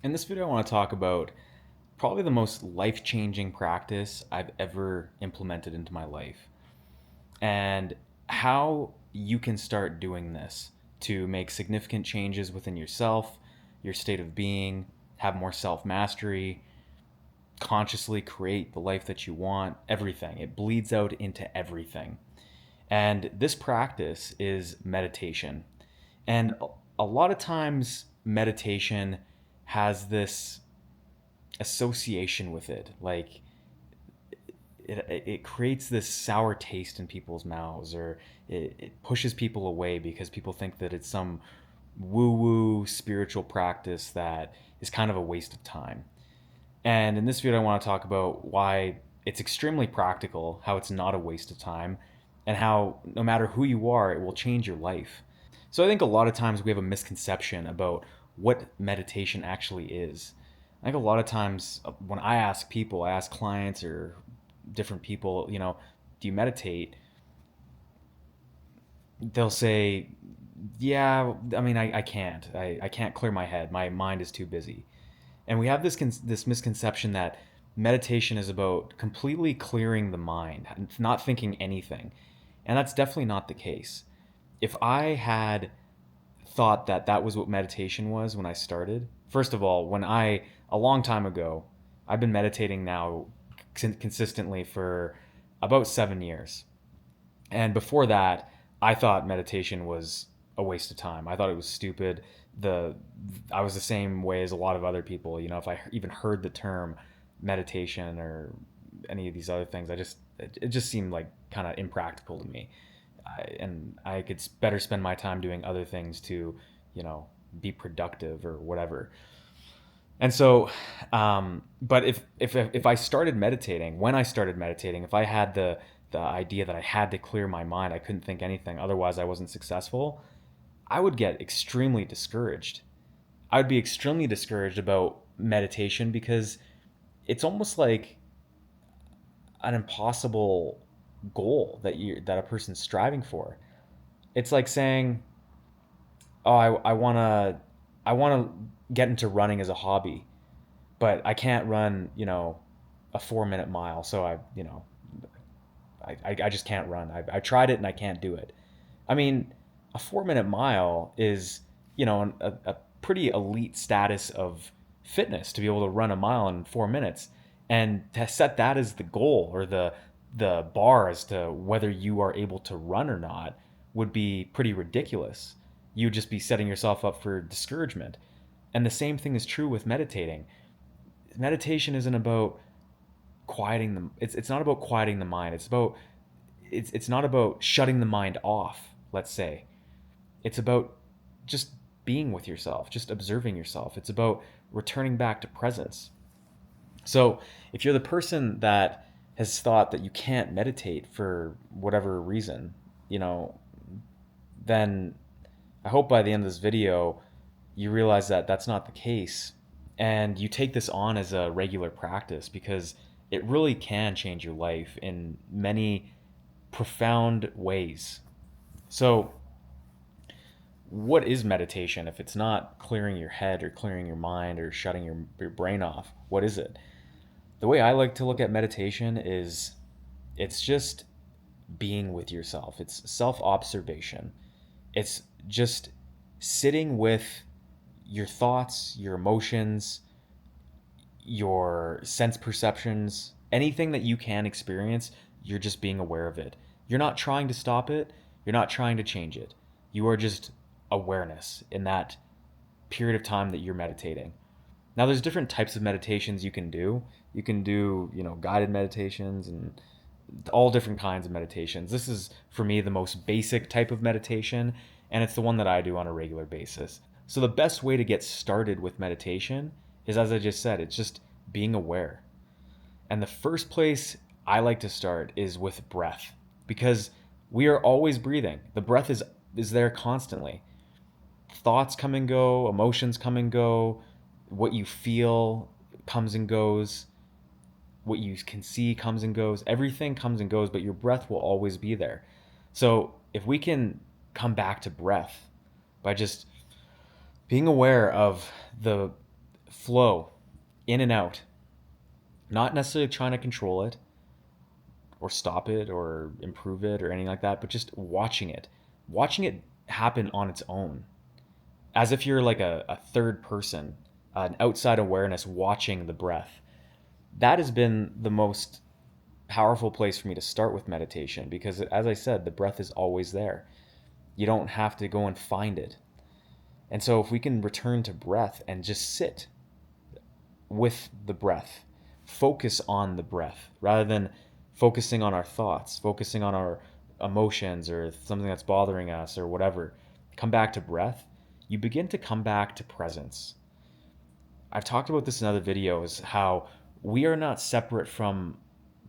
In this video, I want to talk about probably the most life changing practice I've ever implemented into my life and how you can start doing this to make significant changes within yourself, your state of being, have more self mastery, consciously create the life that you want, everything. It bleeds out into everything. And this practice is meditation. And a lot of times, meditation has this association with it. Like it creates this sour taste in people's mouths, or it pushes people away because people think that it's some woo woo spiritual practice that is kind of a waste of time. And in this video, I want to talk about why it's extremely practical, how it's not a waste of time, and how no matter who you are, it will change your life. So I think a lot of times we have a misconception about what meditation actually is. I think a lot of times when I ask people, I ask clients or different people, do you meditate? They'll say, yeah, I mean, I can't. I can't clear my head. My mind is too busy. And we have this misconception that meditation is about completely clearing the mind, not thinking anything. And that's definitely not the case. If I had thought that that was what meditation was when I started, first of all, a long time ago, I've been meditating now consistently for about 7 years. And before that, I thought meditation was a waste of time. I thought it was stupid. The I was the same way as a lot of other people. If I even heard the term meditation or any of these other things, it just seemed like kind of impractical to me. And I could better spend my time doing other things to, be productive or whatever. And so, but if I started meditating, when I started meditating, if I had the idea that I had to clear my mind, I couldn't think anything, otherwise I wasn't successful, I would get extremely discouraged. I would be extremely discouraged about meditation because it's almost like an impossible goal that a person's striving for. It's like saying, "Oh, I want to get into running as a hobby, but I can't run, a 4 minute mile. So I just can't run. I tried it and I can't do it. I mean, a 4 minute mile is, a pretty elite status of fitness to be able to run a mile in 4 minutes. And to set that as the goal or the bar as to whether you are able to run or not would be pretty ridiculous. You would just be setting yourself up for discouragement. And the same thing is true with meditating. Meditation isn't about quieting the it's not about quieting the mind. It's not about shutting the mind off, let's say. It's about just being with yourself, just observing yourself. It's about returning back to presence. So, if you're the person that has thought that you can't meditate for whatever reason, you know, then I hope by the end of this video you realize that that's not the case and you take this on as a regular practice because it really can change your life in many profound ways. So, what is meditation if it's not clearing your head or clearing your mind or shutting your brain off? What is it? The way I like to look at meditation is it's just being with yourself, it's self observation. It's just sitting with your thoughts, your emotions, your sense perceptions, anything that you can experience, you're just being aware of it. You're not trying to stop it, you're not trying to change it. You are just awareness in that period of time that you're meditating. Now, there's different types of meditations you can do. You can do, guided meditations and all different kinds of meditations. This is, for me, the most basic type of meditation, and it's the one that I do on a regular basis. So, the best way to get started with meditation is, as I just said, it's just being aware. And the first place I like to start is with breath because we are always breathing. The breath is there constantly. Thoughts come and go, emotions come and go, what you feel comes and goes, what you can see comes and goes. Everything comes and goes, but your breath will always be there. So if we can come back to breath by just being aware of the flow in and out, not necessarily trying to control it or stop it or improve it or anything like that, but just watching it happen on its own, as if you're like a third person, an outside awareness watching the breath. That has been the most powerful place for me to start with meditation because, as I said, the breath is always there. You don't have to go and find it. And so, if we can return to breath and just sit with the breath, focus on the breath rather than focusing on our thoughts, focusing on our emotions or something that's bothering us or whatever, come back to breath, you begin to come back to presence. I've talked about this in other videos how we are not separate from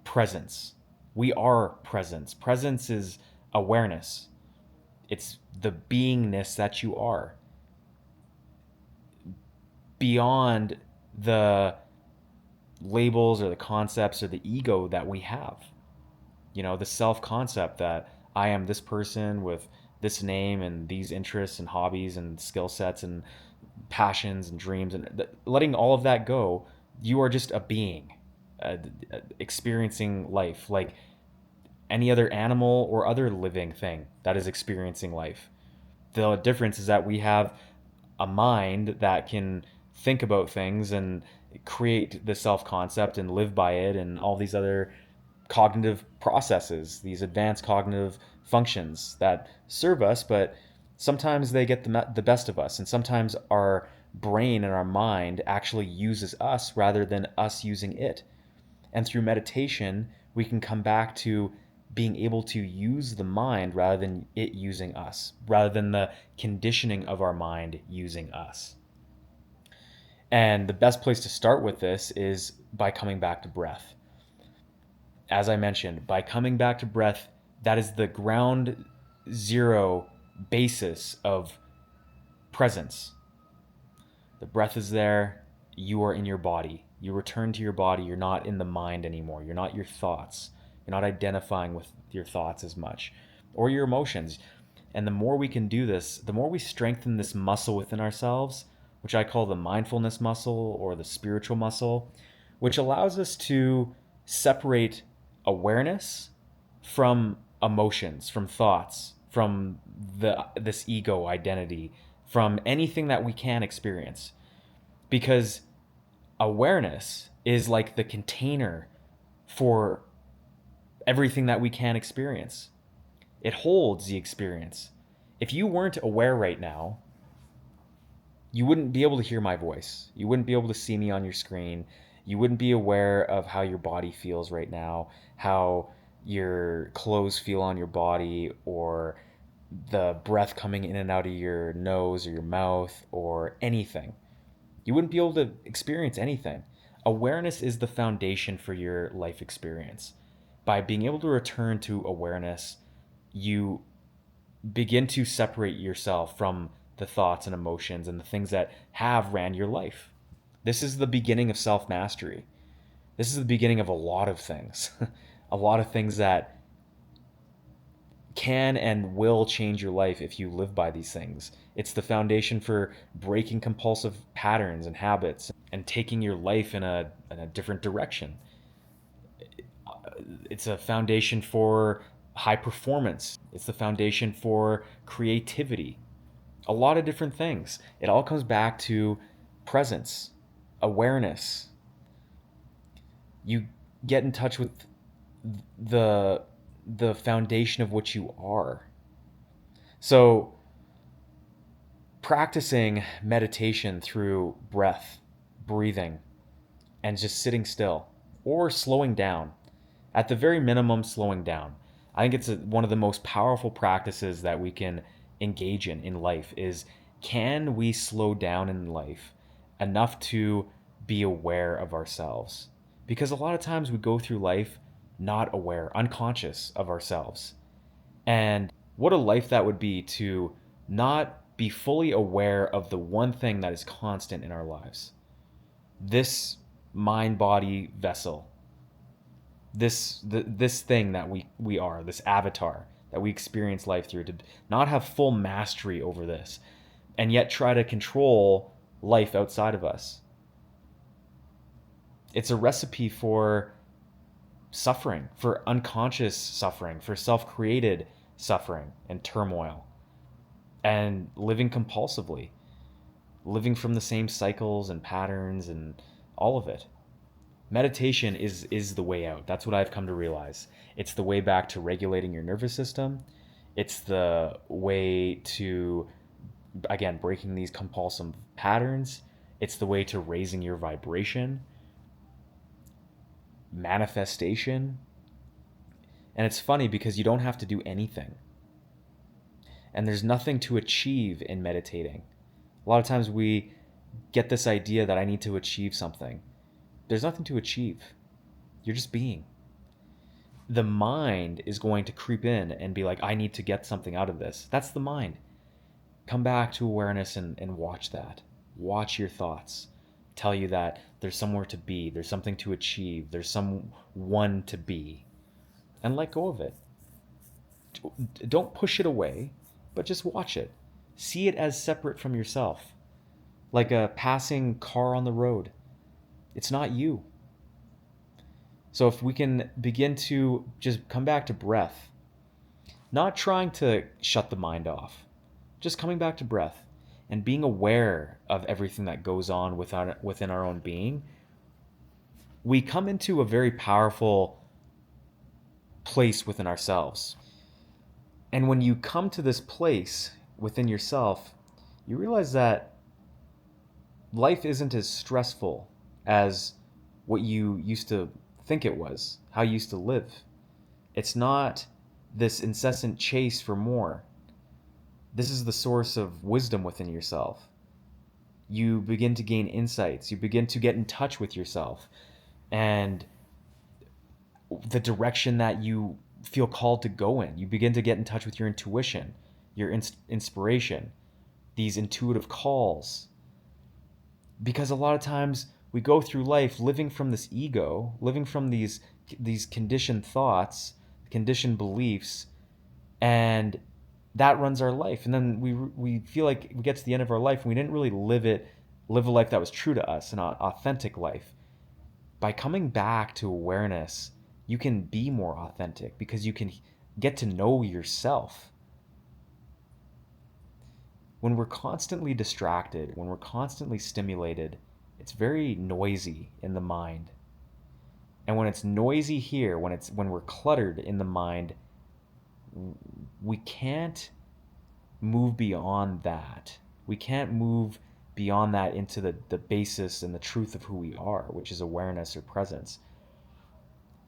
presence. We are presence. Presence is awareness. It's the beingness that you are beyond the labels or the concepts or the ego that we have. The self concept that I am this person with this name and these interests and hobbies and skill sets and passions and dreams, and letting all of that go. You are just a being, experiencing life like any other animal or other living thing that is experiencing life. The difference is that we have a mind that can think about things and create the self concept and live by it and all these other cognitive processes, these advanced cognitive functions that serve us, but sometimes they get the best of us. And sometimes our brain and our mind actually uses us rather than us using it. And through meditation, we can come back to being able to use the mind rather than it using us, rather than the conditioning of our mind using us. And the best place to start with this is by coming back to breath. As I mentioned, by coming back to breath, that is the ground zero basis of presence. The breath is there. You are in your body. You return to your body. You're not in the mind anymore. You're not your thoughts. You're not identifying with your thoughts as much or your emotions. And the more we can do this, the more we strengthen this muscle within ourselves, which I call the mindfulness muscle or the spiritual muscle, which allows us to separate awareness from emotions, from thoughts, from this ego identity, from anything that we can experience. Because awareness is like the container for everything that we can experience. It holds the experience. If you weren't aware right now, you wouldn't be able to hear my voice. You wouldn't be able to see me on your screen. You wouldn't be aware of how your body feels right now, how your clothes feel on your body, or the breath coming in and out of your nose or your mouth, or anything. You wouldn't be able to experience anything. Awareness is the foundation for your life experience. By being able to return to awareness, you begin to separate yourself from the thoughts and emotions and the things that have ran your life. This is the beginning of self mastery. This is the beginning of a lot of things. A lot of things that can and will change your life if you live by these things. It's the foundation for breaking compulsive patterns and habits and taking your life in a different direction. It's a foundation for high performance. It's the foundation for creativity. A lot of different things. It all comes back to presence, awareness. You get in touch with the the foundation of what you are. So practicing meditation through breath, breathing, and just sitting still or slowing down. At the very minimum, slowing down. I think it's one of the most powerful practices that we can engage in life is, can we slow down in life enough to be aware of ourselves? Because a lot of times we go through life not aware, unconscious of ourselves. And what a life that would be to not be fully aware of the one thing that is constant in our lives. This mind body vessel, this thing that we are, this avatar that we experience life through, to not have full mastery over this and yet try to control life outside of us. It's a recipe for suffering, for unconscious suffering, for self created suffering and turmoil, and living compulsively, living from the same cycles and patterns and all of it. Meditation is the way out. That's what I've come to realize. It's the way back to regulating your nervous system. It's the way to, again, breaking these compulsive patterns. It's the way to raising your vibration, manifestation. And it's funny because you don't have to do anything. And there's nothing to achieve in meditating. A lot of times we get this idea that I need to achieve something. There's nothing to achieve. You're just being. The mind is going to creep in and be like, I need to get something out of this. That's the mind. Come back to awareness and watch that. Watch your thoughts. Tell you that there's somewhere to be, there's something to achieve, there's someone to be. And let go of it. Don't push it away, but just watch it. See it as separate from yourself, like a passing car on the road. It's not you. So if we can begin to just come back to breath, not trying to shut the mind off, just coming back to breath and being aware of everything that goes on within our own being, we come into a very powerful place within ourselves. And when you come to this place within yourself, you realize that life isn't as stressful as what you used to think it was, how you used to live. It's not this incessant chase for more. This is the source of wisdom within yourself. You begin to gain insights. You begin to get in touch with yourself and the direction that you feel called to go in. You begin to get in touch with your intuition, your inspiration, these intuitive calls. Because a lot of times we go through life living from this ego, living from these conditioned thoughts, conditioned beliefs, and that runs our life. And then we feel like we get to the end of our life and we didn't really live a life that was true to us, an authentic life. By coming back to awareness, you can be more authentic because you can get to know yourself. When we're constantly distracted, when we're constantly stimulated, it's very noisy in the mind. And when it's noisy here, when we're cluttered in the mind, we can't move beyond that. We can't move beyond that into the basis and the truth of who we are, which is awareness or presence.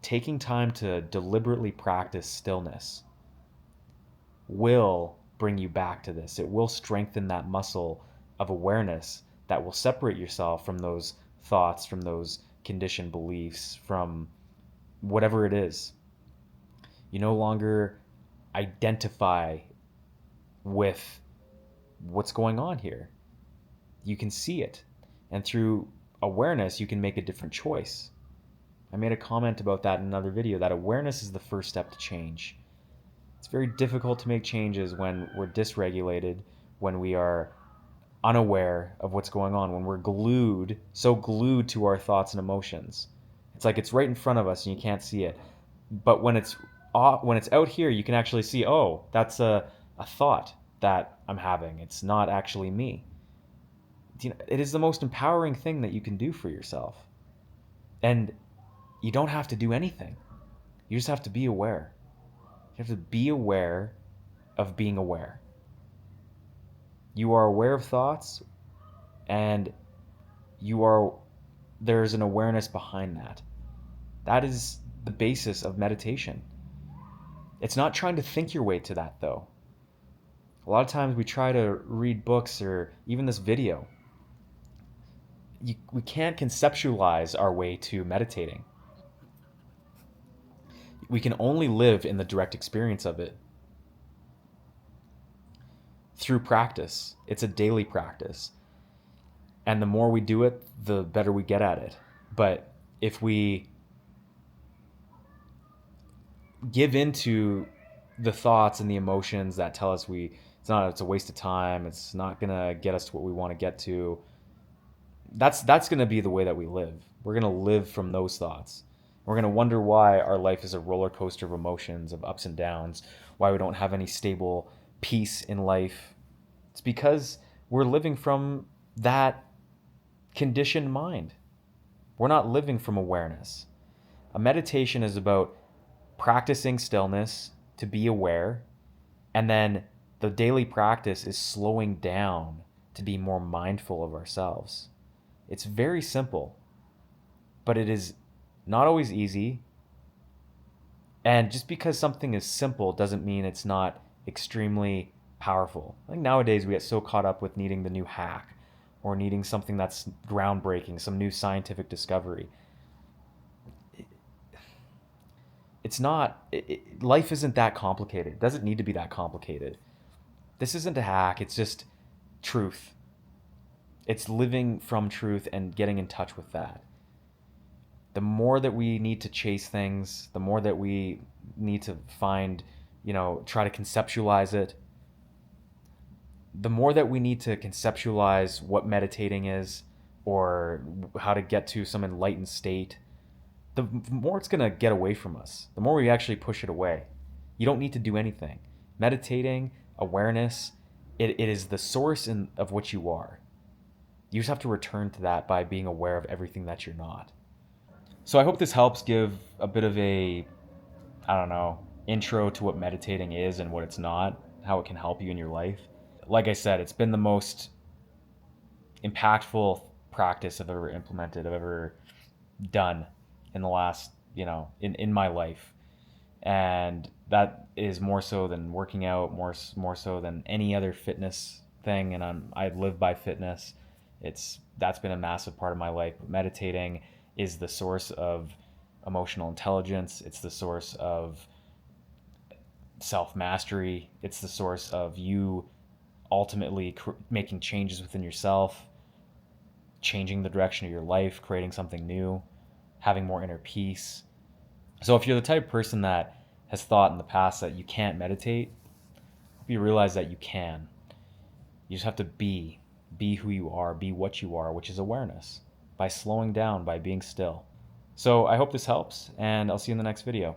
Taking time to deliberately practice stillness will bring you back to this. It will strengthen that muscle of awareness that will separate yourself from those thoughts, from those conditioned beliefs, from whatever it is. You no longer identify with what's going on here. You can see it. And through awareness, you can make a different choice. I made a comment about that in another video, that awareness is the first step to change. It's very difficult to make changes when we're dysregulated, when we are unaware of what's going on, when we're so glued to our thoughts and emotions. It's like it's right in front of us and you can't see it. But when it's out here, you can actually see, oh, that's a thought that I'm having. It's not actually me. It is the most empowering thing that you can do for yourself. And you don't have to do anything. You just have to be aware. You have to be aware of being aware. You are aware of thoughts, and there's an awareness behind that. That is the basis of meditation. It's not trying to think your way to that, though. A lot of times we try to read books or even this video. We can't conceptualize our way to meditating. We can only live in the direct experience of it through practice. It's a daily practice. And the more we do it, the better we get at it. But if we give into the thoughts and the emotions that tell us it's a waste of time, it's not going to get us to what we want to get to, that's going to be the way that we live. We're going to live from those thoughts. We're going to wonder why our life is a roller coaster of emotions, of ups and downs, why we don't have any stable peace in life. It's because we're living from that conditioned mind. We're not living from awareness. A meditation is about practicing stillness to be aware, and then the daily practice is slowing down to be more mindful of ourselves. It's very simple, but it is not always easy. And just because something is simple doesn't mean it's not extremely powerful. I think nowadays we get so caught up with needing the new hack or needing something that's groundbreaking, some new scientific discovery. It's not, life isn't that complicated. It doesn't need to be that complicated. This isn't a hack, it's just truth. It's living from truth and getting in touch with that. The more that we need to chase things, the more that we need to find, try to conceptualize it, the more that we need to conceptualize what meditating is or how to get to some enlightened state, the more it's going to get away from us, the more we actually push it away. You don't need to do anything. Meditating, awareness, it is the source of what you are. You just have to return to that by being aware of everything that you're not. So I hope this helps give a bit of a, I don't know, intro to what meditating is and what it's not, how it can help you in your life. Like I said, it's been the most impactful practice I've ever implemented, I've ever done in the last, in my life. And that is more so than working out, more so than any other fitness thing. And I live by fitness. That's been a massive part of my life. But meditating is the source of emotional intelligence. It's the source of self mastery. It's the source of you ultimately making changes within yourself, changing the direction of your life, creating something new, having more inner peace. So if you're the type of person that has thought in the past that you can't meditate, I hope you realize that you can. You just have to be who you are, be what you are, which is awareness, by slowing down, by being still. So I hope this helps, and I'll see you in the next video.